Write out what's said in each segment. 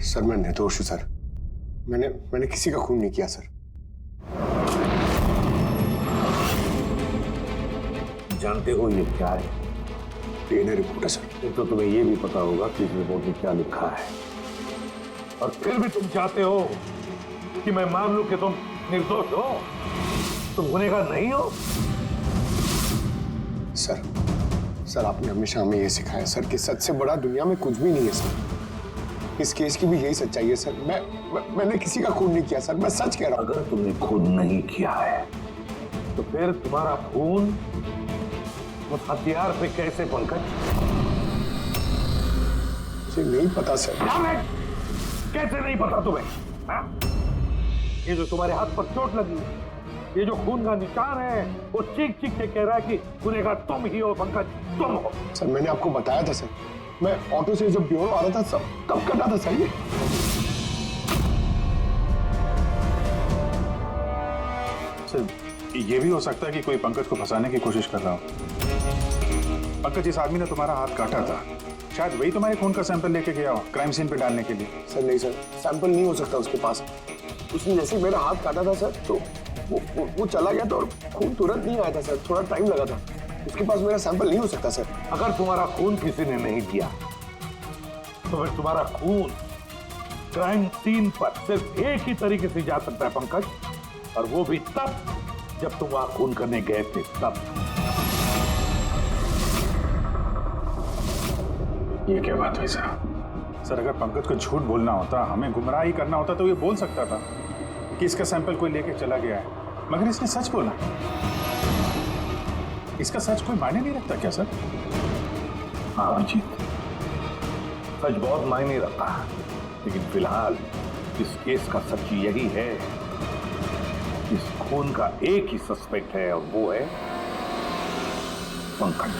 Sir मैं निर्दोष हूं सर। मैंने किसी का खून नहीं किया सर। जानते हो ये क्या है? डीएनए रिपोर्ट है सर। फिर तो तुम्हें ये भी पता होगा कि इस रिपोर्ट में क्या लिखा है, और फिर भी तुम चाहते हो कि मैं मान लूं कि तुम निर्दोष हो, तुम गुनहगार नहीं हो। सर आपने हमेशा हमें ये सिखाया सर कि सच से बड़ा दुनिया में कुछ भी नहीं है सर। इस केस की भी यही सच्चाई है सर। मैंने किसी का खून नहीं किया सर, मैं सच कह रहा हूं। अगर तुमने खून नहीं किया है तो फिर तुम्हारा खून उस हथियार पे कैसे पंकज? मुझे नहीं पता सर। कैसे नहीं पता तुम्हें? हाँ? ये जो तुम्हारे हाथ पर चोट लगी है, ये जो खून का निशान है, वो चीख चीख के कह रहा है कि गुनहगार तुम ही हो पंकज, तुम हो। सर मैंने आपको बताया था सर, मैं ऑटो से जब ब्यूरो आ रहा था सब कब कटा था सर। सर ये भी हो सकता है कि कोई पंकज को फंसाने की कोशिश कर रहा हो। पंकज, इस आदमी ने तुम्हारा हाथ काटा था, शायद वही तुम्हारे खून का सैंपल लेके गया हो क्राइम सीन पे डालने के लिए। सर नहीं सर, सैंपल नहीं हो सकता उसके पास। उसने जैसे ही मेरा हाथ काटा था सर तो वो चला गया था और खून तुरंत नहीं आया था सर, थोड़ा टाइम लगा था। उसके पास मेरा सैंपल नहीं हो सकता सर। अगर तुम्हारा खून किसी ने नहीं दिया तो फिर तुम्हारा खून क्राइम सीन पर सिर्फ एक ही तरीके से जा सकता है पंकज, और वो भी तब जब तुम वहां खून करने गए थे तब। ये क्या बात हुई सर? अगर पंकज को झूठ बोलना होता, हमें गुमराह ही करना होता तो ये बोल सकता था कि इसका सैंपल कोई लेके चला गया है, मगर इसने सच बोला। इसका सच कोई मायने नहीं रखता क्या सर? हाँ अभिजीत, सच बहुत मायने रखता है, लेकिन फिलहाल इस केस का सच यही है, इस खून का एक ही सस्पेक्ट है और वो है पंकज।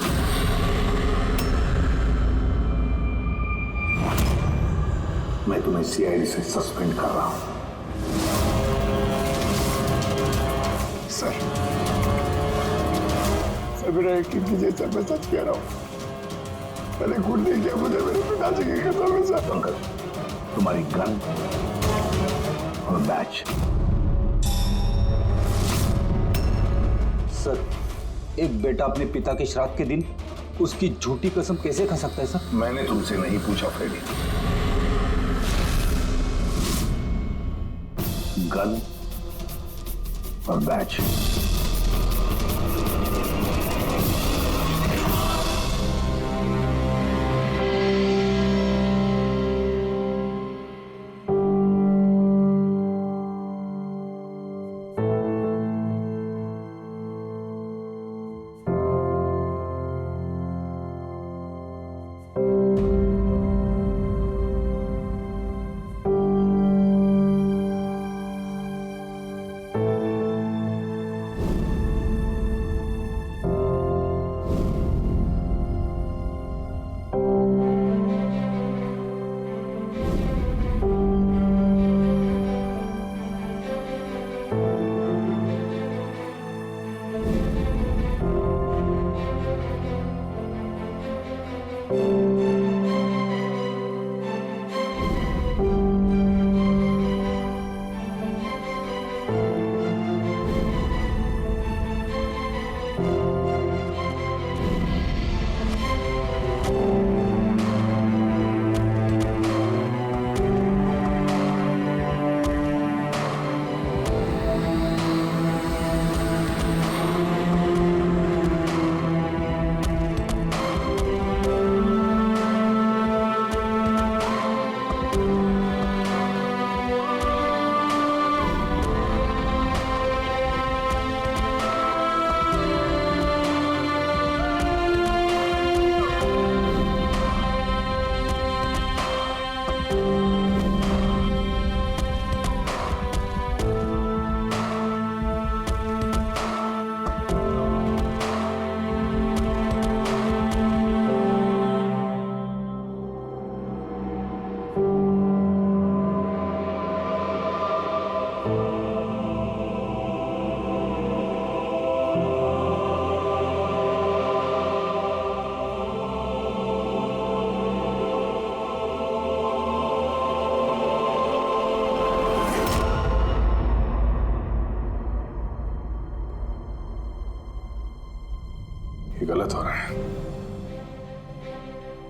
मैं तुम्हें सीआईडी से सस्पेंड कर रहा हूं। सर मेरा यकीन कीजिए सर, मैं सच कह रहा हूँ। मैंने खून नहीं किया, मुझे मेरे पिताजी की कसम है सर। पंकज, तुम्हारी गन और बैच। सर एक बेटा अपने पिता के श्राद्ध के दिन उसकी झूठी कसम कैसे खा सकता है सर? मैंने तुमसे नहीं पूछा फ्रेडी। गन और बैच।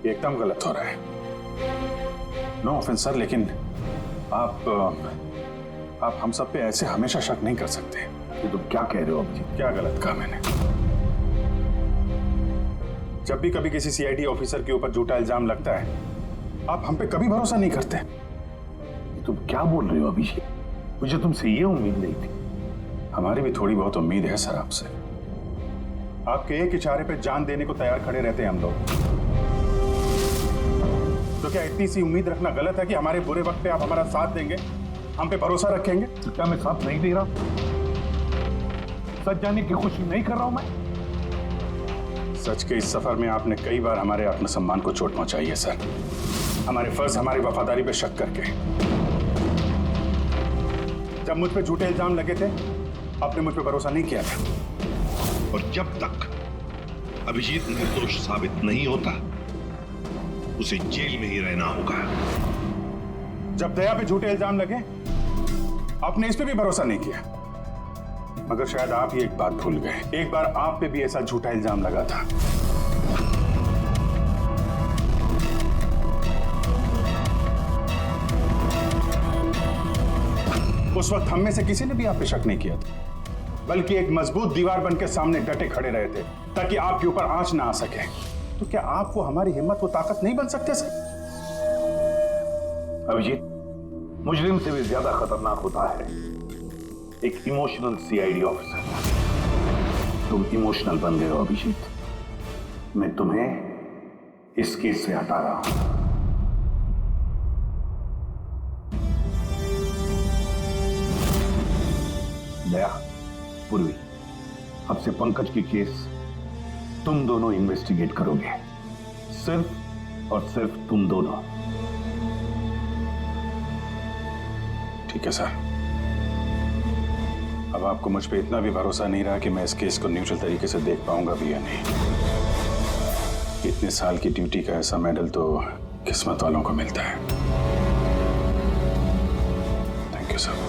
ये एकदम गलत हो रहा है। नो ऑफेंस सर, लेकिन आप हम सब पे ऐसे हमेशा शक नहीं कर सकते। ये तुम क्या कह रहे हो अभिजीत? क्या गलत कहा मैंने? जब भी कभी किसी सीआईडी ऑफिसर के ऊपर झूठा इल्जाम लगता है, आप हम पे कभी भरोसा नहीं करते। तुम क्या बोल रहे हो अभिजीत? मुझे तुमसे ये उम्मीद नहीं थी। हमारी भी थोड़ी बहुत उम्मीद है सर आपसे। आपके एक इशारे पे जान देने को तैयार खड़े रहते हैं हम लोग। तो क्या इतनी सी उम्मीद रखना गलत है कि हमारे बुरे वक्त पे आप हमारा साथ देंगे, हम पे भरोसा रखेंगे? तो क्या मैं साथ नहीं दे रहा? सच जाने की कोशिश नहीं कर रहा हूं मैं? सच के इस सफर में आपने कई बार हमारे आत्मसम्मान को चोट पहुंचाई है सर, हमारे फर्ज, हमारी वफादारी पे शक करके। जब मुझ पे झूठे इल्जाम लगे थे, आपने मुझ पे भरोसा नहीं किया था। और जब तक अभिजीत निर्दोष साबित नहीं होता, उसे जेल में ही रहना होगा। जब दया पे झूठे इल्जाम लगे, आपने इस पे भी भरोसा नहीं किया। मगर शायद आप ही एक बात भूल गए, एक बार आप पे भी ऐसा झूठा इल्जाम लगा था। उस वक्त हम में से किसी ने भी आप पे शक नहीं किया था, बल्कि एक मजबूत दीवार बन के सामने डटे खड़े रहे थे ताकि आपके ऊपर आंच ना आ सके। तो क्या आप वो हमारी हिम्मत, वो ताकत नहीं बन सकते सर? अभिजीत, मुजरिम से भी ज्यादा खतरनाक होता है एक इमोशनल सीआईडी ऑफिसर। तुम इमोशनल बन गए हो अभिजीत। मैं तुम्हें इस केस से हटा रहा हूं। दया, पूर्वी, अब से पंकज की केस तुम दोनों इन्वेस्टिगेट करोगे, सिर्फ और सिर्फ तुम दोनों। ठीक है सर। अब आपको मुझ पे इतना भी भरोसा नहीं रहा कि मैं इस केस को न्यूट्रल तरीके से देख पाऊंगा भी या नहीं। इतने साल की ड्यूटी का ऐसा मेडल तो किस्मत वालों को मिलता है। Thank you sir.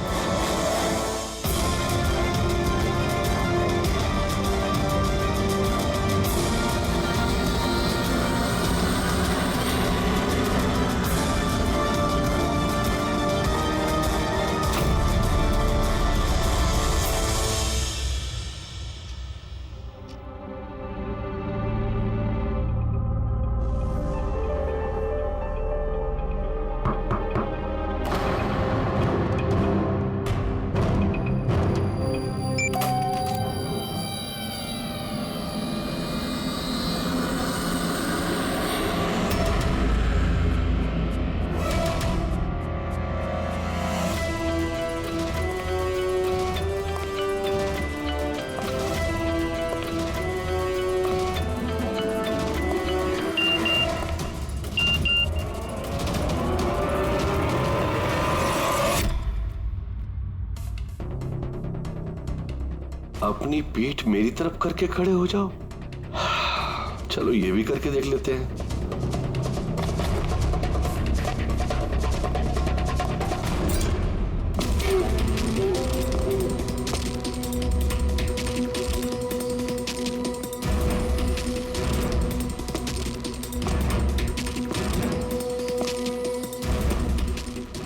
अपनी पीठ मेरी तरफ करके खड़े हो जाओ। चलो ये भी करके देख लेते हैं।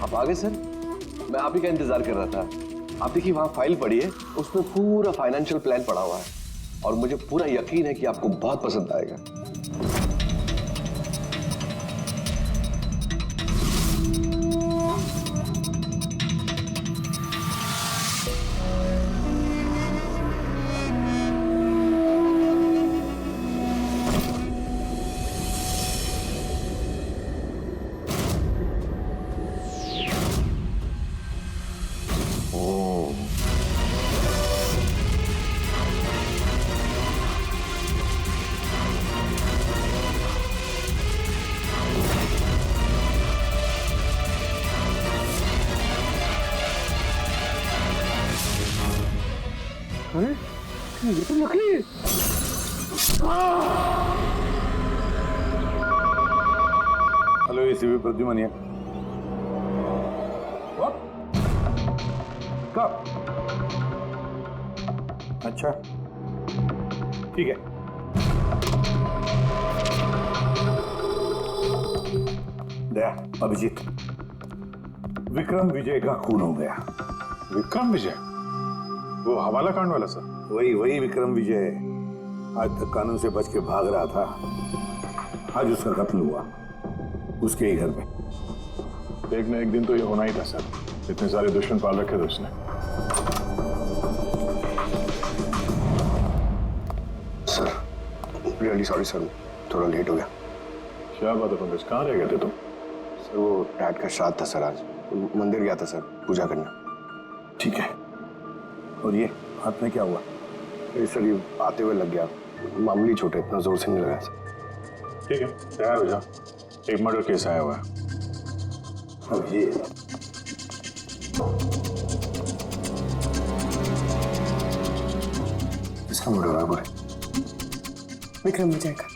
आप आ गए सर? मैं आप ही का इंतजार कर रहा था। आप देखिए वहां फाइल पड़ी है, उसमें पूरा फाइनेंशियल प्लान पड़ा हुआ है और मुझे पूरा यकीन है कि आपको बहुत पसंद आएगा। अरे ये तो नकली है। Hello ACP Pradyuman. कब? अच्छा ठीक है। दया, अभिजीत, विक्रम विजय का खून हो गया। विक्रम विजय, वो हवाला कांड वाला सर? वही विक्रम विजय आज तक कानून से बच के भाग रहा था। आज उसका कत्ल हुआ, उसके ही घर में। एक न एक दिन तो ये होना ही था सर, इतने सारे दुश्मन पाल रखे थे उसने। सर रियली सॉरी सर, थोड़ा लेट हो गया। क्या बात है पंकज, कहाँ रह गए थे तुम? सर वो डैड का श्राद्ध था सर, आज मंदिर गया था सर पूजा करने। ठीक है, और ये हाथ में क्या हुआ? सर ये आते हुए लग गया, मामूली चोट है, इतना जोर से नहीं लगा सर। ठीक है, तैयार हो जाओ, एक मर्डर केस आया हुआ है। अब ये इसका मर्डर हुआ है विक्रम विजय का।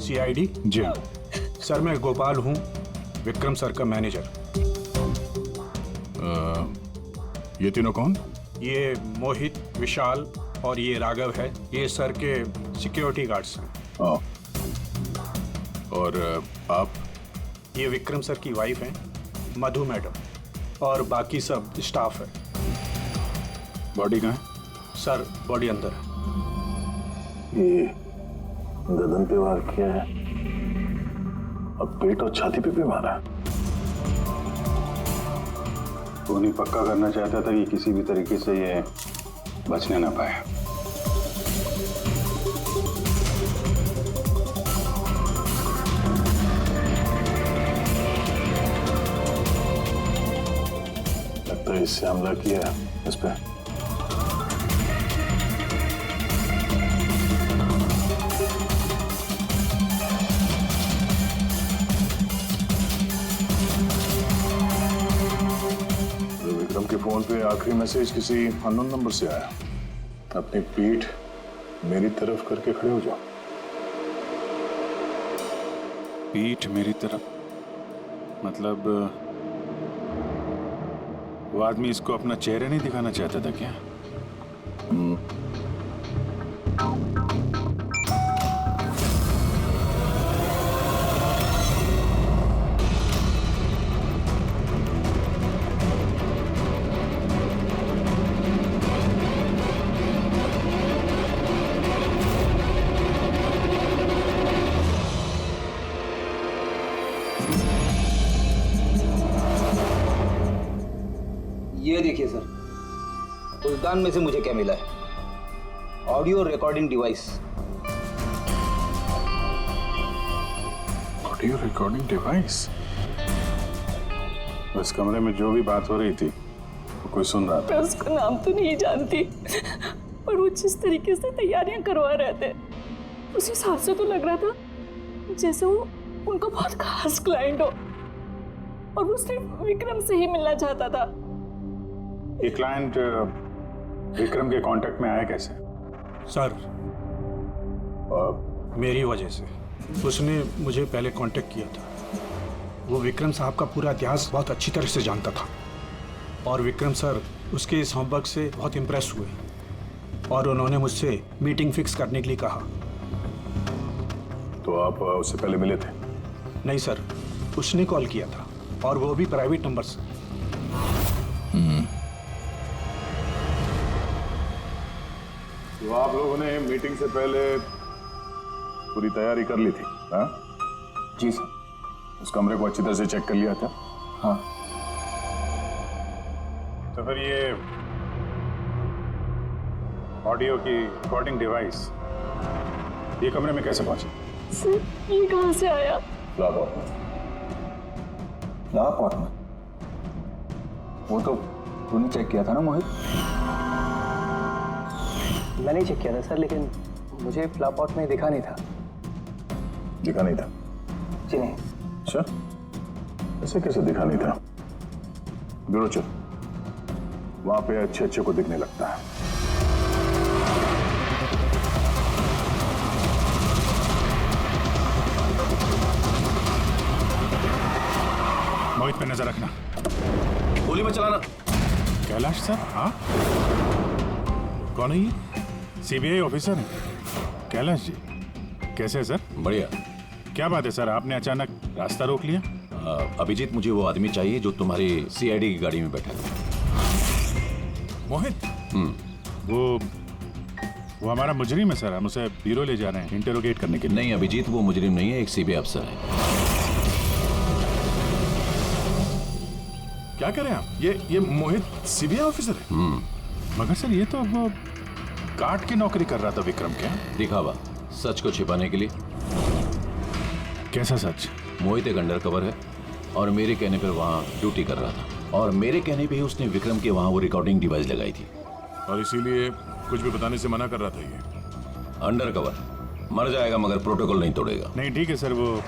CID? जी सर मैं गोपाल हूँ, विक्रम सर का मैनेजर। ये तीनों कौन? ये मोहित, विशाल और ये राघव है, ये सर के सिक्योरिटी गार्ड्स हैं। और आप? ये विक्रम सर की वाइफ हैं, मधु मैडम, और बाकी सब स्टाफ है। बॉडी कहाँ है? सर बॉडी अंदर है। ये गर्दन पे वार किया है और पेट और छाती पे भी मारा है। उन्हें पक्का करना चाहता था कि किसी भी तरीके से ये बचने ना पाए। लगता है इससे हमला किया है इस पे। विक्रम के फोन पे आखिरी मैसेज किसी अननोन नंबर से आया। अपनी पीठ मेरी तरफ करके खड़े हो जाओ। पीठ मेरी तरफ मतलब वो आदमी इसको अपना चेहरा नहीं दिखाना चाहता था क्या? ये देखिए सर, उस दान में से मुझे क्या मिला है? Audio recording device. Audio recording device? इस कमरे में जो भी बात हो रही थी वो कोई सुन रहा था। मैं उसका नाम तो नहीं जानती, पर वो जिस तरीके से तैयारियां करवा रहे थे उस हिसाब से तो लग रहा था जैसे वो उनका बहुत खास क्लाइंट हो और वो सिर्फ विक्रम से ही मिलना चाहता था। ये क्लाइंट विक्रम के कांटेक्ट में आया कैसे? सर मेरी वजह से। उसने मुझे पहले कांटेक्ट किया था। वो विक्रम साहब का पूरा इतिहास बहुत अच्छी तरह से जानता था और विक्रम सर उसके इस होमवर्क से बहुत इम्प्रेस हुए और उन्होंने मुझसे मीटिंग फिक्स करने के लिए कहा। तो आप उससे पहले मिले थे? नहीं सर, उसने कॉल किया था और वो भी प्राइवेट नंबर से। तो आप लोगों ने मीटिंग से पहले पूरी तैयारी कर ली थी? हाँ जी सर। उस कमरे को अच्छी तरह से चेक कर लिया था? हाँ। तो फिर ये ऑडियो की रिकॉर्डिंग डिवाइस ये कमरे में कैसे पहुंची? सर ये कहाँ से आया? फ्लावर में। फ्लावर में? वो तो तूने चेक किया था ना मोहित? मैंने चेक किया था सर, लेकिन मुझे फ्लावर में दिखा नहीं था। दिखा नहीं था? जी नहीं। अच्छा, ऐसे कैसे दिखा नहीं था? ब्यूरो चल, वहां पे अच्छे अच्छे को दिखने लगता है। मोहित पे नजर रखना। गोली में चलाना। कैलाश सर? हाँ, कौन है ये? सीबीआई ऑफिसर है कैलाश जी। कैसे है सर? बढ़िया। क्या बात है सर, आपने अचानक रास्ता रोक लिया? अभिजीत, मुझे वो आदमी चाहिए जो तुम्हारी सीआईडी की गाड़ी में बैठा है। मोहित? वो हमारा मुजरिम है सर, हम उसे ब्यूरो ले जा रहे हैं इंटेरोगेट करने के लिए। नहीं अभिजीत, वो मुजरिम नहीं है, एक सीबीआई अफसर है। क्या करें आप? ये मोहित सीबीआई ऑफिसर है? मगर सर ये तो वो गार्ड की नौकरी कर रहा था विक्रम। क्या दिखावा? सच को छिपाने के लिए। कैसा सच? मोहित एक अंडर कवर है और मेरे कहने पर वहाँ ड्यूटी कर रहा था, और मेरे कहने पे ही उसने विक्रम के वहाँ वो रिकॉर्डिंग डिवाइस लगाई थी, और इसीलिए कुछ भी बताने से मना कर रहा था। ये अंडर कवर मर जाएगा मगर प्रोटोकॉल नहीं तोड़ेगा। नहीं ठीक है सर, वो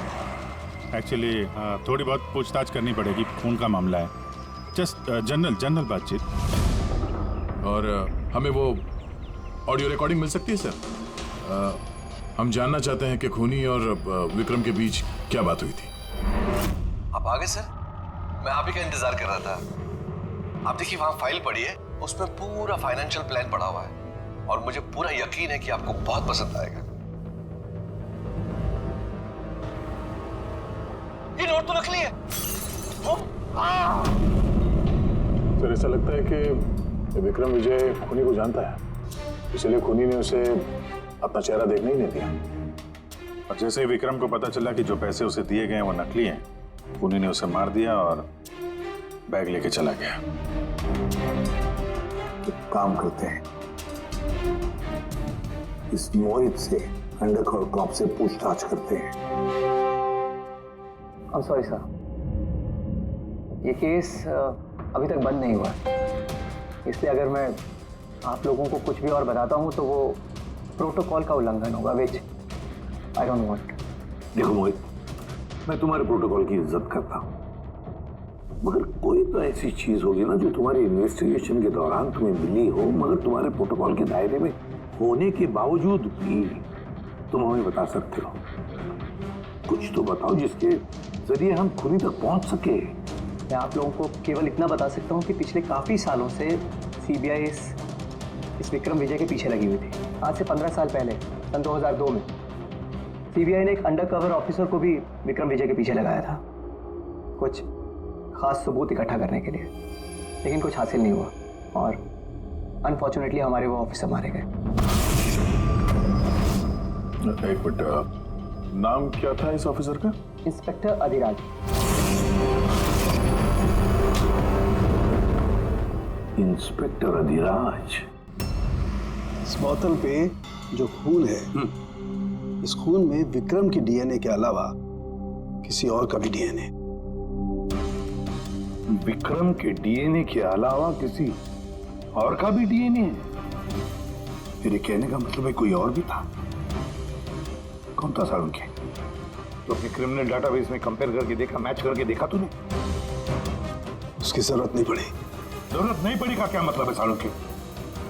एक्चुअली थोड़ी बहुत पूछताछ करनी पड़ेगी, खून का मामला है, जस्ट जनरल बातचीत। और हमें वो ऑडियो रिकॉर्डिंग मिल सकती है सर? हम जानना चाहते हैं कि खूनी और विक्रम के बीच क्या बात हुई थी। आप आ गए सर? मैं आप ही का इंतजार कर रहा था। आप देखिए वहां फाइल पड़ी है, उसमें पूरा फाइनेंशियल प्लान पड़ा हुआ है और मुझे पूरा यकीन है कि आपको बहुत पसंद आएगा। ये नोट तो नकली है। सर ऐसा लगता है कि विक्रम विजय खूनी को जानता है, इसलिए खूनी ने उसे अपना चेहरा देखने ही नहीं दिया। और जैसे ही विक्रम को पता चला कि जो पैसे उसे दिए गए वो नकली हैं, खूनी ने उसे मार दिया और बैग लेके चला गया। तो काम करते हैं, इस मोहित से अंडरकवर कॉप से पूछताछ करते हैं। I'm sorry सर, ये केस अभी तक बंद नहीं हुआ, इसलिए अगर मैं आप लोगों को कुछ भी और बताता हूँ तो वो प्रोटोकॉल का उल्लंघन होगा, विच आई डोंट वांट। देखो मोहित, मैं तुम्हारे प्रोटोकॉल की इज्जत करता हूँ, मगर कोई तो ऐसी चीज होगी ना जो तुम्हारी इन्वेस्टिगेशन के दौरान तुम्हें मिली हो, मगर तुम्हारे प्रोटोकॉल के दायरे में होने के बावजूद भी तुम हमें बता सकते हो। कुछ तो बताओ जिसके जरिए हम खूनी तक पहुंच सके। मैं आप लोगों को केवल इतना बता सकता हूँ कि पिछले काफ़ी सालों से सीबीआई इस विक्रम विजय के पीछे लगी हुई थी। आज से 15 साल पहले सन 2002 में सीबीआई ने एक अंडरकवर ऑफिसर को भी विक्रम विजय के पीछे लगाया था, कुछ खास सबूत इकट्ठा करने के लिए, लेकिन कुछ हासिल नहीं हुआ और अनफॉर्चुनेटली हमारे वो ऑफिसर मारे गए। एक मिनट, नाम क्या था इस ऑफिसर का? इंस्पेक्टर अधिराज। इंस्पेक्टर अधिराज। इस बोतल पे जो खून है, इस खून में विक्रम की डीएनए के अलावा किसी और का भी डीएनए। विक्रम के डीएनए के अलावा किसी और का भी डीएनए है? मेरे कहने का मतलब है कोई और भी था। कौन था सारुण के? तो विक्रम ने डाटाबेस में कंपेयर करके देखा, मैच करके देखा तूने? उसकी जरूरत नहीं पड़ी। जरूरत नहीं पड़ी का क्या मतलब है सारुण के?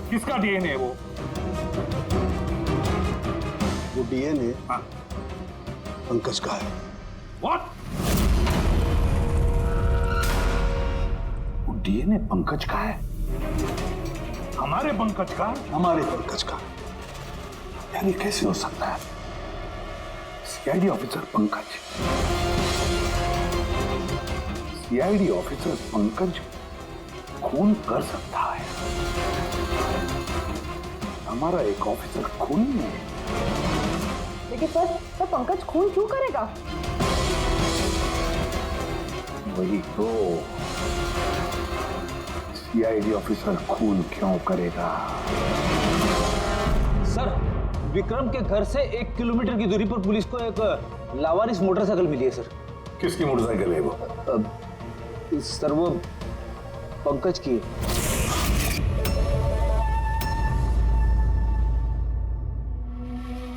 किसका डीएनए है वो? वो डीएनए पंकज का है। What? वो डीएनए पंकज का है? हमारे पंकज का? हमारे पंकज का। यानी कैसे हो सकता है? CID officer Pankaj, CID officer Pankaj खून कर सकता है? हमारा एक ऑफिसर खून है। लेकिन सर पंकज खून क्यों करेगा? वही तो, सीआईडी ऑफिसर खून क्यों करेगा? सर, विक्रम के घर से 1 किलोमीटर की दूरी पर पुलिस को एक लावारिस मोटरसाइकिल मिली है सर। किसकी मोटरसाइकिल है वो? सर वो पंकज की है।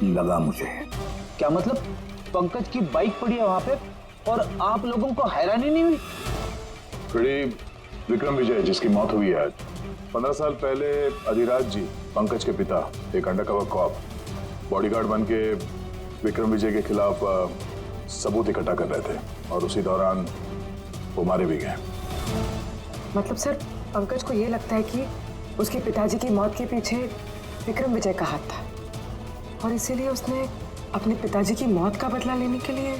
लगा मुझे। क्या मतलब? पंकज की बाइक पड़ी है वहां पे और आप लोगों को हैरानी नहीं हुई? विक्रम विजय जिसकी मौत हुई है आज, 15 साल पहले अधिराज जी, पंकज के पिता, एक अंडरकवर कॉप, बॉडीगार्ड बन के विक्रम विजय के खिलाफ सबूत इकट्ठा कर रहे थे और उसी दौरान वो मारे भी गए। मतलब सर, पंकज को ये लगता है कि उसके पिताजी की मौत के पीछे विक्रम विजय का हाथ था और इसीलिए उसने अपने पिताजी की मौत का बदला लेने के लिए।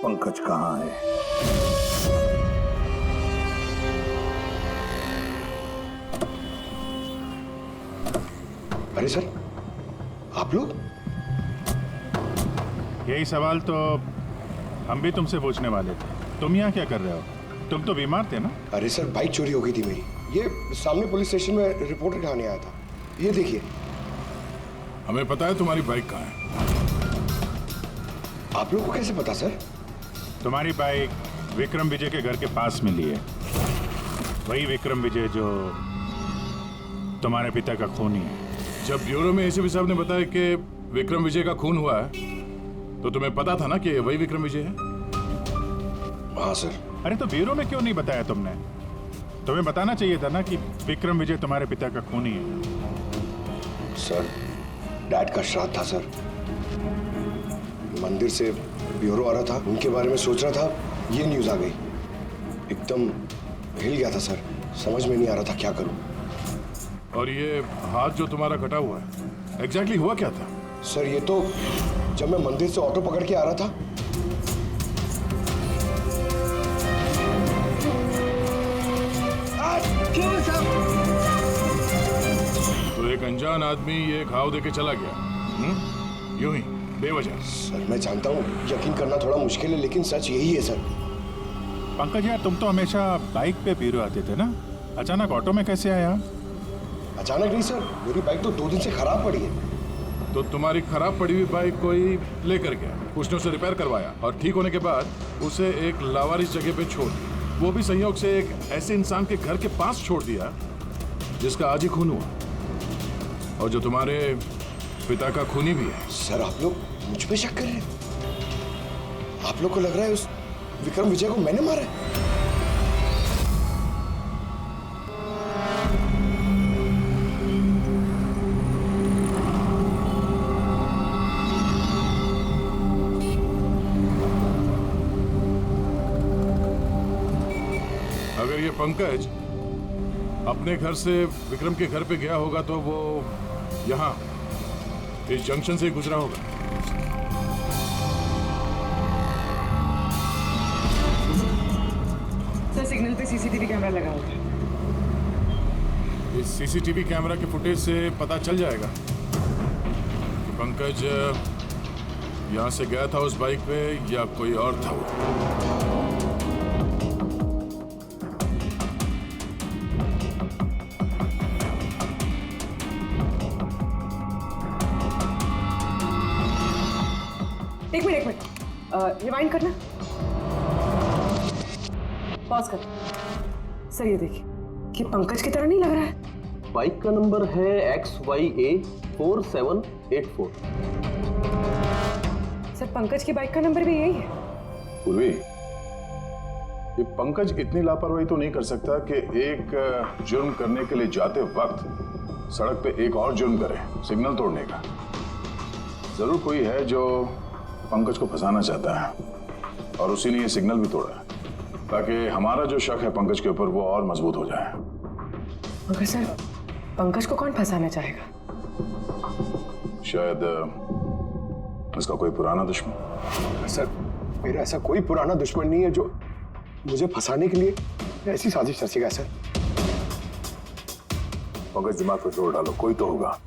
पंकज कहाँ है? अरे सर, आप लोग? यही सवाल तो हम भी तुमसे पूछने वाले थे। तुम यहाँ क्या कर रहे हो? तुम तो बीमार थे ना? अरे सर, बाइक चोरी हो गई थी मेरी। ये सामने पुलिस स्टेशन में रिपोर्ट लिखाने आया था। ये देखिए। हमें पता है तुम्हारी बाइक कहाँ है। आप लोगों को कैसे पता सर? तुम्हारी बाइक विक्रम विजय के घर के पास मिली है। वही विक्रम विजय जो तुम्हारे पिता का खूनी है। जब ब्यूरो में एसीपी साहब ने बताया कि विक्रम विजय का खून हुआ है तो तुम्हें पता था ना कि वही विक्रम विजय है? हाँ सर। अरे तो ब्यूरो में क्यों नहीं बताया तुमने? तुम्हें बताना चाहिए था ना कि विक्रम विजय तुम्हारे पिता का खूनी है। सर, डैड का श्राद्ध था सर। मंदिर से ब्यूरो आ रहा था, उनके बारे में सोच रहा था, ये न्यूज आ गई। एकदम हिल गया था सर, समझ में नहीं आ रहा था क्या करूं। और ये हाथ जो तुम्हारा कटा हुआ है, एग्जैक्टली हुआ क्या था? सर, ये तो जब मैं मंदिर से ऑटो पकड़ के आ रहा था, तो एक अनजान आदमी ये घाव देके चला गया, यूं ही बेवजह। सर, मैं जानता हूँ यकीन करना थोड़ा मुश्किल है, लेकिन सच यही है सर। पंकज यार, तुम तो हमेशा बाइक पे ब्यूरो आते थे ना, अचानक ऑटो में कैसे आया? अचानक नहीं सर, मेरी बाइक तो 2 दिन से खराब पड़ी है। तो तुम्हारी खराब पड़ी हुई बाइक कोई लेकर गया, उसने उसे रिपेयर करवाया और ठीक होने के बाद उसे एक लावारिस जगह पे छोड़ दिया। वो भी संयोग से एक ऐसे इंसान के घर के पास छोड़ दिया जिसका आज ही खून हुआ और जो तुम्हारे पिता का खूनी भी है। सर, आप लोग मुझ पे शक कर रहे हैं? आप लोग को लग रहा है उस विक्रम विजय को मैंने मारा है? अगर ये पंकज अपने घर से विक्रम के घर पे गया होगा तो वो यहाँ इस जंक्शन से ही गुजरा होगा। सर, सिग्नल पे सीसीटीवी कैमरा लगा हुआ है। इस सीसीटीवी कैमरा के फुटेज से पता चल जाएगा कि पंकज यहाँ से गया था उस बाइक पे या कोई और था वो। एक मिनट रिवाइंड करना, पॉज कर। सर, ये देखिए, कि पंकज की तरह नहीं लग रहा है। बाइक का नंबर है XYA 4784। सर, पंकज की बाइक का नंबर भी यही है। पूर्वी, ये पंकज इतनी लापरवाही तो नहीं कर सकता कि एक जुर्म करने के लिए जाते वक्त सड़क पे एक और जुर्म करे, सिग्नल तोड़ने का। जरूर कोई है जो पंकज को फंसाना चाहता है और उसी ने ये सिग्नल भी तोड़ा है ताकि हमारा जो शक है पंकज के ऊपर वो और मजबूत हो जाए। मगर सर, पंकज को कौन फंसाना चाहेगा? शायद इसका कोई पुराना दुश्मन। सर, मेरा ऐसा कोई पुराना दुश्मन नहीं है जो मुझे फंसाने के लिए ऐसी साजिश रचेगा। सर, पंकज, दिमाग पे जोर डालो, कोई तो होगा।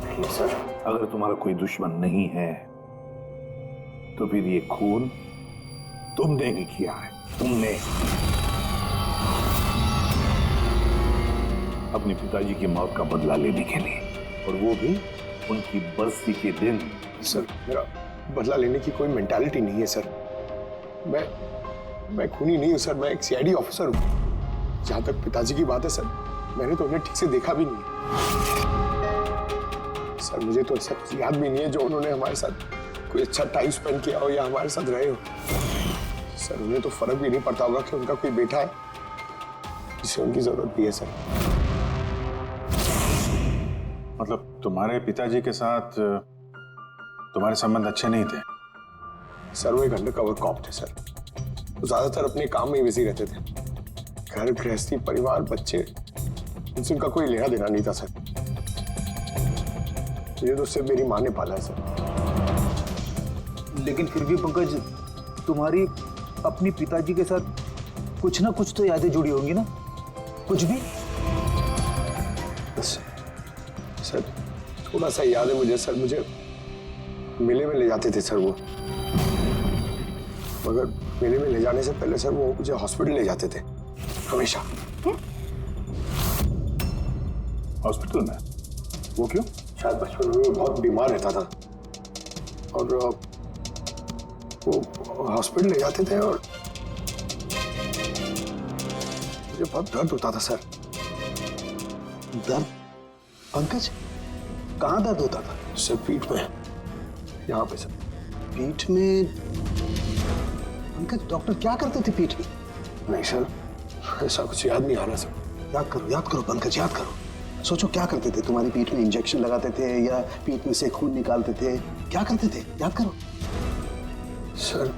नहीं सर, अगर तुम्हारा कोई दुश्मन नहीं है तो फिर ये खून तुमने ही किया है। तुमने अपने पिताजी की मौत का बदला लेने के लिए, और वो भी उनकी बरसी के दिन। सर, मेरा बदला लेने की कोई मेंटालिटी नहीं है सर। मैं खूनी नहीं हूं सर, मैं एक CID ऑफिसर हूं। जहां तक पिताजी की बात है सर, मैंने तो उन्हें ठीक से देखा भी नहीं। सर मुझे तो ऐसा कुछ याद भी नहीं है जो उन्होंने हमारे साथ कोई अच्छा टाइम स्पेंड किया हो या हमारे साथ रहे हो। सर उन्हें तो फर्क भी नहीं पड़ता होगा कि उनका कोई बेटा है जिसे उनकी जरूरत भी है। सर मतलब तुम्हारे पिताजी के साथ तुम्हारे संबंध अच्छे नहीं थे? सर वो एक अंडरकवर कॉप थे सर। वो ज्यादातर अपने काम में ही बिजी रहते थे। घर गृहस्थी परिवार बच्चे इनसे उनका कोई लेना देना नहीं था सर। ये तो सिर्फ मेरी माँ ने पाला है सर। लेकिन फिर भी पंकज, तुम्हारी अपनी पिताजी के साथ कुछ ना कुछ तो यादें जुड़ी होंगी ना, कुछ भी? सर थोड़ा सा याद है मुझे सर, मुझे मेले में ले जाते थे सर वो, मगर मेले में ले जाने से पहले सर वो मुझे हॉस्पिटल ले जाते थे हमेशा। हॉस्पिटल में? वो क्यों? शायद बचपन में वो बहुत बीमार रहता था और वो हॉस्पिटल ले जाते थे और मुझे बहुत दर्द होता था सर। दर्द? पंकज, कहाँ दर्द होता था? सर पीठ में, यहाँ पे सर। पीठ में? पंकज, डॉक्टर क्या करते थे पीठ में? नहीं सर, ऐसा कुछ याद नहीं आ रहा सर। याद करो पंकज, याद करो। सोचो क्या करते थे? तुम्हारी पीठ में इंजेक्शन लगाते थे या पीठ में से खून निकालते थे? क्या करते थे? याद करो। Sir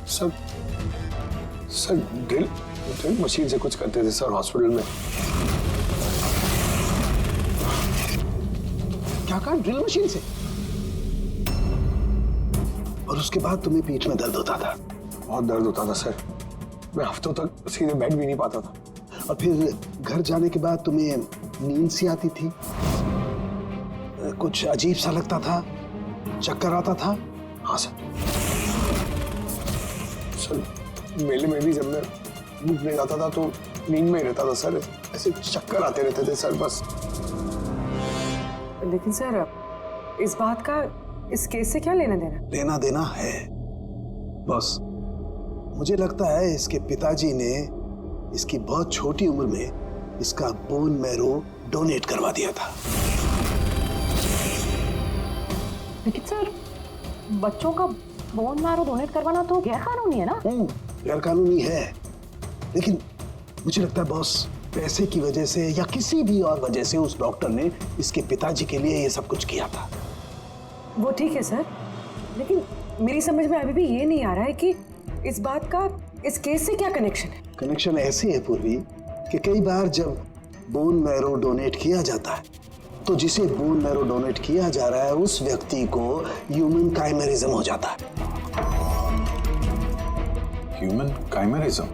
sir sir drill machine से कुछ करते थे सर हॉस्पिटल में। क्या कहा? ड्रिल मशीन से? और उसके बाद तुम्हें पीठ में दर्द होता था? बहुत दर्द होता था सर, मैं हफ्तों तक सीधे बैठ भी नहीं पाता था। और फिर घर जाने के बाद तुम्हें नींद सी आती थी, कुछ अजीब सा लगता था, चक्कर आता था? हाँ सर। सर मेले में भी जब मैं घूमने जाता था तो नींद में ही रहता था सर, ऐसे चक्कर आते रहते थे सर बस। लेकिन सर इस बात का इस केस से क्या लेना देना? लेना देना है बस। मुझे लगता है इसके पिताजी ने इसकी बहुत छोटी उम्र में इसका बोन मैरो डोनेट करवा दिया था। लेकिन सर बच्चों का बोन मैरो डोनेट करवाना तो गैर कानूनी है ना? गैर कानूनी है, लेकिन मुझे लगता है बॉस पैसे की वजह से या किसी भी और वजह से उस डॉक्टर ने इसके पिताजी के लिए ये सब कुछ किया था। वो ठीक है सर, लेकिन मेरी समझ में अभी भी ये नहीं आ रहा है कि इस बात का इस केस से क्या कनेक्शन है? कनेक्शन ऐसे है पूर्वी कि कई बार जब बोन मैरो डोनेट किया जाता है तो जिसे बोन मैरो डोनेट किया जा रहा है उस व्यक्ति को ह्यूमन काइमेरिज्म हो जाता है। ह्यूमन काइमेरिज्म?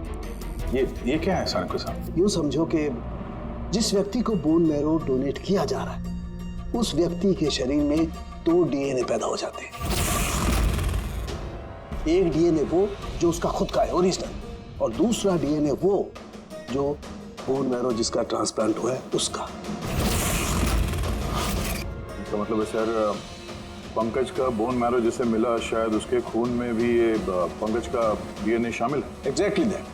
ये क्या है सर साहब? यूं समझो कि जिस व्यक्ति को बोन मैरो डोनेट किया जा रहा है उस व्यक्ति के शरीर में 2 डीएनए पैदा हो जाते हैं। एक डीएनए वो जो उसका खुद का है ओरिजिनल, और दूसरा डीएनए वो जो बोन मैरो जिसका ट्रांसप्लांट हुआ है उसका। इसका मतलब है सर पंकज का बोन मैरो जिसे मिला शायद उसके खून में भी ये पंकज का डीएनए शामिल है। Exactly that.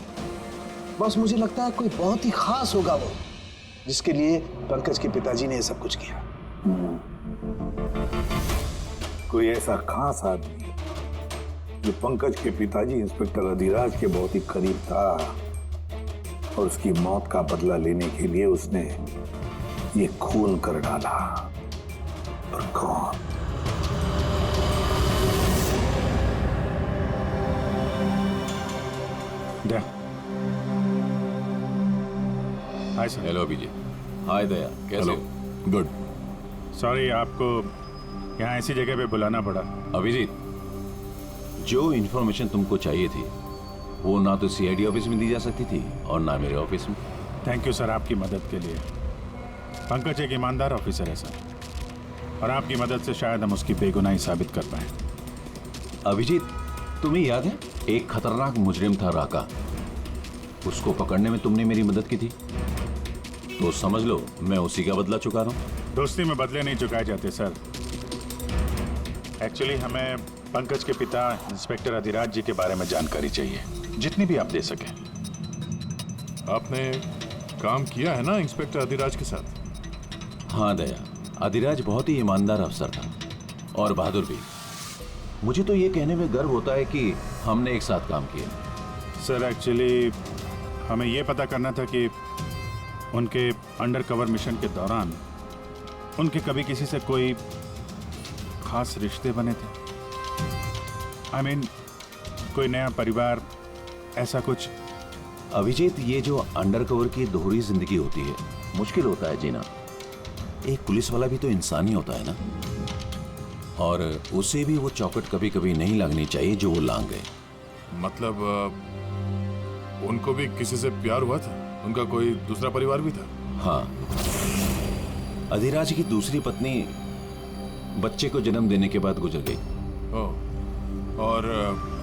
बस मुझे लगता है कोई बहुत ही खास होगा वो जिसके लिए पंकज के पिताजी ने ये सब कुछ किया। कोई ऐसा खास आदमी जो पंकज के पिताजी इंस्पेक्टर अधिराज के बहुत ही करीब था और उसकी मौत का बदला लेने के लिए उसने ये खून कर डाला। और कौन? Hi sir. हेलो अभिजीत। हाय दया, कैसे हो? गुड। सॉरी आपको यहाँ ऐसी जगह पे बुलाना पड़ा। अभिजीत, जो इन्फॉर्मेशन तुमको चाहिए थी वो ना तो सीआईडी ऑफिस में दी जा सकती थी और ना मेरे ऑफिस में। थैंक यू सर आपकी मदद के लिए। पंकज एक ईमानदार ऑफिसर है सर, और आपकी मदद से शायद हम उसकी बेगुनाही साबित कर पाए। अभिजीत, तुम्हें याद है एक खतरनाक मुजरिम था राका, उसको पकड़ने में तुमने मेरी मदद की थी, तो समझ लो मैं उसी का बदला चुका रहा हूं। दोस्ती में बदले नहीं चुकाए जाते सर। एक्चुअली हमें पंकज के पिता इंस्पेक्टर अधिराज जी के बारे में जानकारी चाहिए, जितनी भी आप दे सकें। आपने काम किया है ना इंस्पेक्टर अधिराज के साथ? हाँ दया, अधिराज बहुत ही ईमानदार अफसर था और बहादुर भी। मुझे तो ये कहने में गर्व होता है कि हमने एक साथ काम किया। सर एक्चुअली हमें ये पता करना था कि उनके अंडर कवर मिशन के दौरान उनके कभी किसी से कोई खास रिश्ते बने थे। आई मीन कोई नया परिवार, ऐसा कुछ। अभिजीत, ये जो अंडर कवर की दोहरी जिंदगी होती है, मुश्किल होता है जीना। एक पुलिस वाला भी तो इंसान ही होता है ना, और उसे भी वो चौकट कभी कभी नहीं लगनी चाहिए जो वो लांग गए। मतलब उनको भी किसी से प्यार हुआ था? उनका कोई दूसरा परिवार भी था? हाँ, अधिराज की दूसरी पत्नी बच्चे को जन्म देने के बाद गुजर गई। ओह, और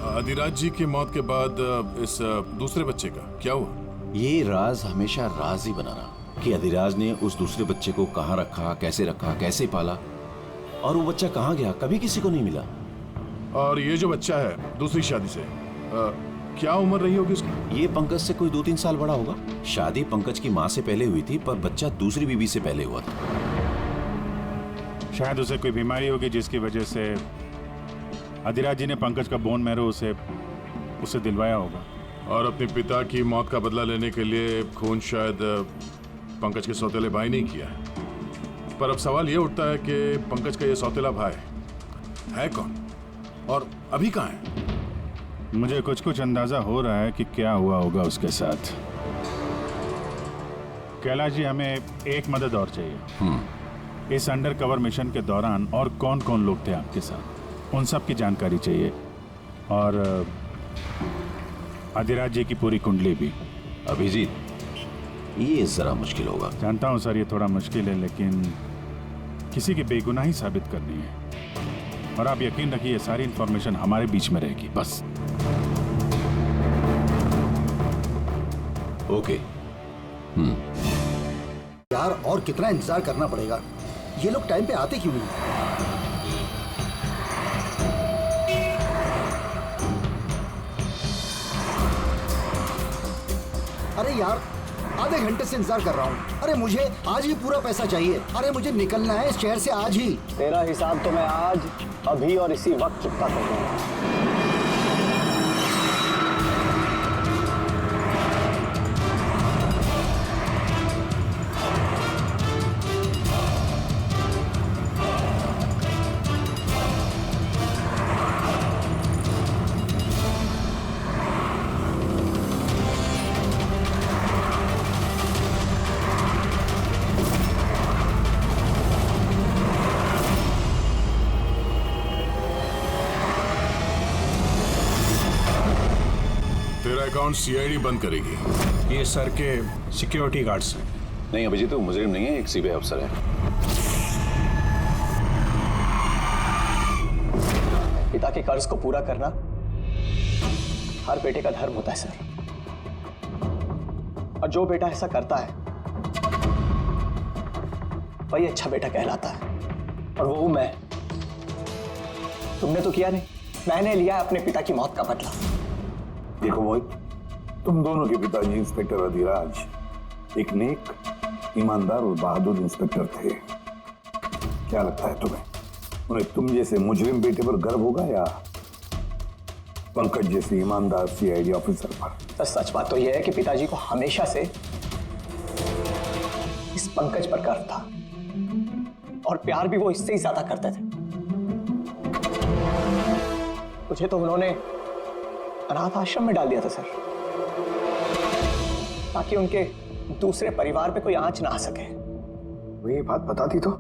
अधिराज जी की मौत के बाद इस दूसरे बच्चे का क्या हुआ? ये राज हमेशा राज ही बना रहा कि अधिराज ने उस दूसरे बच्चे को कहाँ रखा, कैसे पाला, और वो बच्चा कहाँ गया, कभी किसी को नहीं मिला। और ये जो बच्चा है दूसरी शादी से, क्या उम्र रही होगी उसकी? ये पंकज से कोई 2-3 साल बड़ा होगा। शादी पंकज की माँ से पहले हुई थी, पर बच्चा दूसरी बीवी से पहले हुआ था। शायद उसे कोई बीमारी होगी जिसकी वजह से अधिराज जी ने पंकज का बोन मैरो उसे दिलवाया होगा। और अपने पिता की मौत का बदला लेने के लिए खून शायद पंकज के सौतेले भाई नहीं किया। पर अब सवाल ये उठता है कि पंकज का ये सौतेला भाई है कौन और अभी कहाँ है? मुझे कुछ अंदाजा हो रहा है कि क्या हुआ होगा उसके साथ। कैलाश जी, हमें एक मदद और चाहिए। इस अंडर कवर मिशन के दौरान और कौन कौन लोग थे आपके साथ, उन सब की जानकारी चाहिए, और अधिराज जी की पूरी कुंडली भी। अभिजीत, ये जरा मुश्किल होगा। जानता हूँ सर, ये थोड़ा मुश्किल है, लेकिन किसी की बेगुनाही साबित करनी है, और आप यकीन रखिए ये सारी इंफॉर्मेशन हमारे बीच में रहेगी, बस। ओके। यार, और कितना इंतजार करना पड़ेगा? ये लोग टाइम पे आते क्यों नहीं? अरे यार, आधे घंटे से इंतजार कर रहा हूँ। अरे मुझे आज ही पूरा पैसा चाहिए। अरे मुझे निकलना है इस शहर से आज ही। तेरा हिसाब तो मैं आज, अभी और इसी वक्त चुकता कर दूंगा। अकाउंट सीआईडी बंद करेगी। ये सर के सिक्योरिटी गार्ड्स हैं। नहीं अभिजीत, तो मुजरिम नहीं है, एक सीबीआई अफसर है। पिता के कर्ज को पूरा करना हर बेटे का धर्म होता है सर, और जो बेटा ऐसा करता है वही अच्छा बेटा कहलाता है, और वो हूं मैं। तुमने तो किया नहीं, मैंने लिया अपने पिता की मौत का बदला। देखो मोहित, तुम दोनों के पिताजी इंस्पेक्टर अधिराज एक नेक, ईमानदार और बहादुर इंस्पेक्टर थे। क्या लगता है तुम्हें, उन्हें तुम जैसे मुजरिम बेटे पर गर्व होगा या पंकज जैसे ईमानदार सीआईडी ऑफिसर पर? सच बात तो यह है कि पिताजी को हमेशा से इस पंकज पर गर्व था, और प्यार भी वो इससे ही ज्यादा करते थे। मुझे तो उन्होंने अनाथ आश्रम में डाल दिया था सर, ताकि उनके दूसरे परिवार पे कोई आंच ना आ सके। वो ये बात बताती तो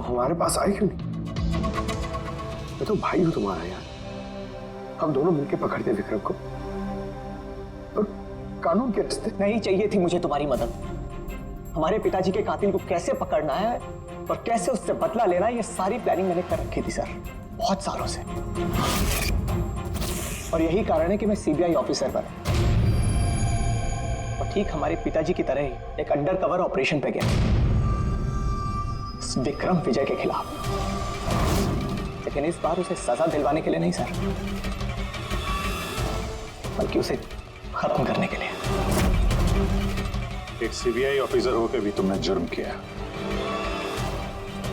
हमारे पास आई क्यों नहीं? मैं तो भाई हूं तुम्हारा यार, हम दोनों मिलके पकड़ते विक्रम को, और कानून के रास्ते। नहीं चाहिए थी मुझे तुम्हारी मदद। हमारे पिताजी के कातिल को कैसे पकड़ना है और कैसे उससे बदला लेना है, ये सारी प्लानिंग मैंने कर रखी थी सर, बहुत सालों से। और यही कारण है कि मैं सीबीआई ऑफिसर बना, और ठीक हमारे पिताजी की तरह ही एक अंडर कवर ऑपरेशन पे गया विक्रम विजय के खिलाफ। लेकिन इस बार उसे सजा दिलवाने के लिए नहीं सर, बल्कि उसे खत्म करने के लिए। एक सीबीआई ऑफिसर होकर भी तुमने जुर्म किया।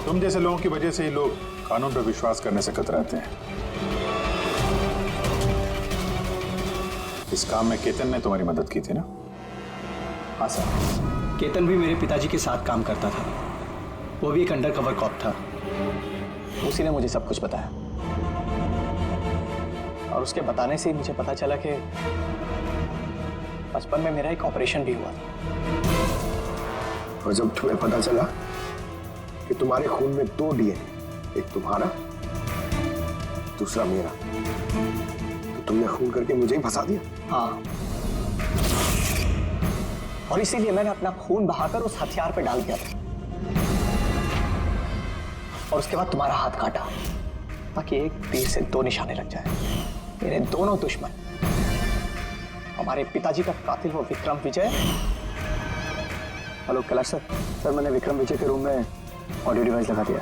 तुम जैसे लोगों की वजह से ही लोग कानून पर विश्वास करने से कतराते हैं। इस काम में केतन ने तुम्हारी मदद की थी ना? हाँ सर, केतन भी मेरे पिताजी के साथ काम करता था। वो भी एक अंडरकवर कॉप था। उसी ने मुझे सब कुछ बताया और उसके बताने से ही मुझे पता चला कि बचपन में मेरा एक ऑपरेशन भी हुआ था। और जब तुम्हें पता चला कि तुम्हारे खून में 2 डीएनए, एक तुम्हारा दूसरा मेरा, तो तुमने खून करके मुझे ही फंसा दिया। हाँ, और इसीलिए मैंने अपना खून बहाकर उस हथियार पे डाल दिया था और उसके बाद तुम्हारा हाथ काटा ताकि एक तीर से 2 निशाने लग जाए। मेरे दोनों दुश्मन, हमारे पिताजी का कातिल वो विक्रम विजय। हेलो कैलाश सर, मैंने विक्रम विजय के रूम में ऑडियो डिवाइस लगा दिया।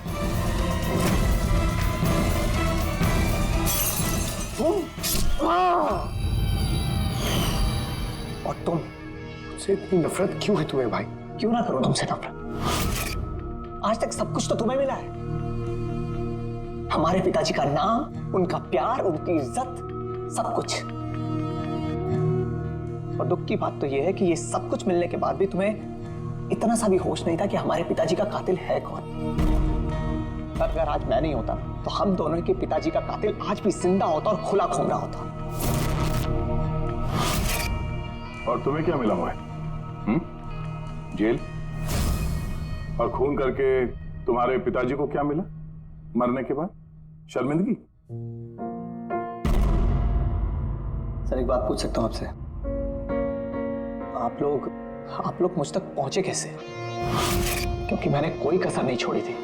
और तुम मुझसे इतनी नफरत क्यों है तुम्हें भाई? क्यों ना करो तुमसे नफरत? आज तक सब कुछ तो तुम्हें मिला है। हमारे पिताजी का नाम, उनका प्यार, उनकी इज्जत, सब कुछ। और दुख की बात तो यह है कि ये सब कुछ मिलने के बाद भी तुम्हें इतना सा भी होश नहीं था कि हमारे पिताजी का कातिल है कौन। अगर आज मैं नहीं होता तो हम दोनों के पिताजी का कातिल आज भी जिंदा होता और खुला घूम रहा होता। और तुम्हें क्या मिला हुआ है? जेल? और खून करके तुम्हारे पिताजी को क्या मिला मरने के बाद? शर्मिंदगी? सर एक बात पूछ सकता हूं आपसे? आप लोग मुझ तक पहुंचे कैसे? क्योंकि मैंने कोई कसर नहीं छोड़ी थी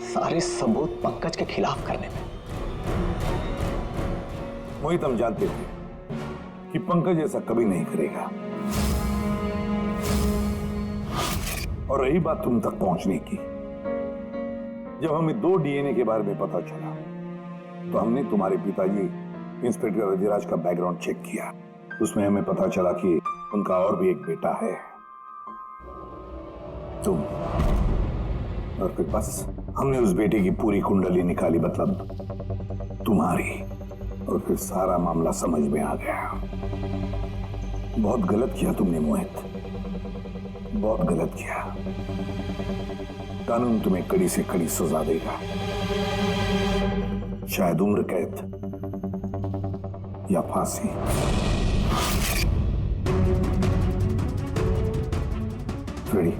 सारे सबूत पंकज के खिलाफ करने में। मोहित, हम जानते थे कि पंकज ऐसा कभी नहीं करेगा। और रही बात तुम तक पहुंचने की, जब हमें 2 डीएनए के बारे में पता चला तो हमने तुम्हारे पिताजी इंस्पेक्टर रजिराज का बैकग्राउंड चेक किया। उसमें हमें पता चला कि उनका और भी एक बेटा है, तुम। और फिर बस हमने उस बेटे की पूरी कुंडली निकाली, मतलब तुम्हारी। और फिर सारा मामला समझ में आ गया। बहुत गलत किया तुमने मोहित, बहुत गलत किया। कानून तुम्हें कड़ी से कड़ी सजा देगा, शायद उम्र कैद या फांसी। रेडी?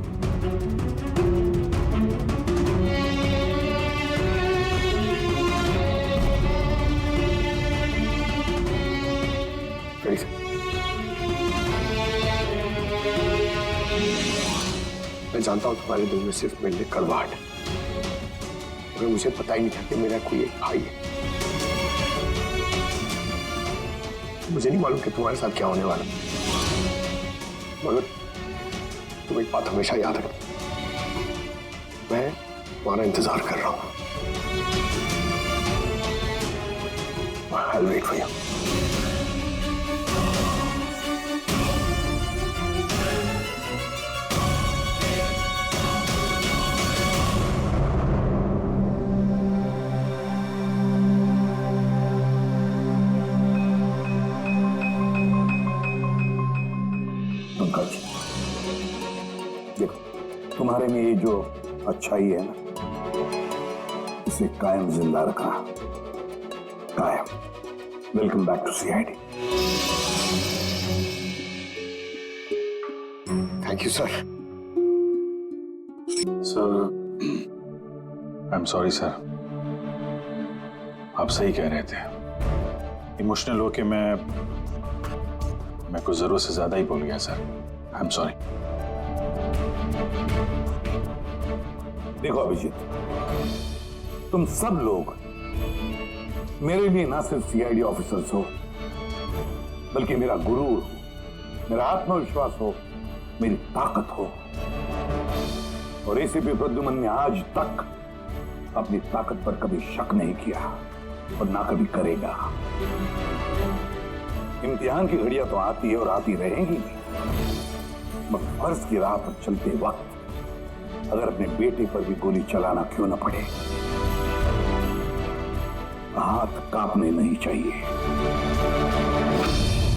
मैं जानता हूं तुम्हारे दिल में सिर्फ मेरे लिए कड़वाहट है, मगर मुझे पता ही नहीं था कि मेरा कोई एक भाई है। मुझे नहीं मालूम कि तुम्हारे साथ क्या होने वाला, मगर तुम एक बात हमेशा याद रखना, मैं तुम्हारा इंतजार कर रहा हूं। I'll wait for you. Pankaj, देखो, तुम्हारे में ये जो अच्छाई है ना, इसे कायम जिंदा रखना, कायम। Welcome back to CID. Thank you sir. Sir, I am sorry sir, आप सही कह रहे थे। इमोशनल होके मैं कुछ जरूरत से ज्यादा ही बोल गया सर। I am sorry. देखो अभिजीत, तुम सब लोग मेरे लिए ना सिर्फ सीआईडी ऑफिसर्स हो, बल्कि मेरा गुरूर हो, मेरा आत्मविश्वास हो, मेरी ताकत हो। और एसीपी प्रद्युमन ने आज तक अपनी ताकत पर कभी शक नहीं किया और ना कभी करेगा। इम्तिहान की घड़ियां तो आती है और आती रहेंगी, मगर फर्ज की राह पर चलते वक्त अगर अपने बेटे पर भी गोली चलाना क्यों न पड़े, हाथ कांपने नहीं चाहिए।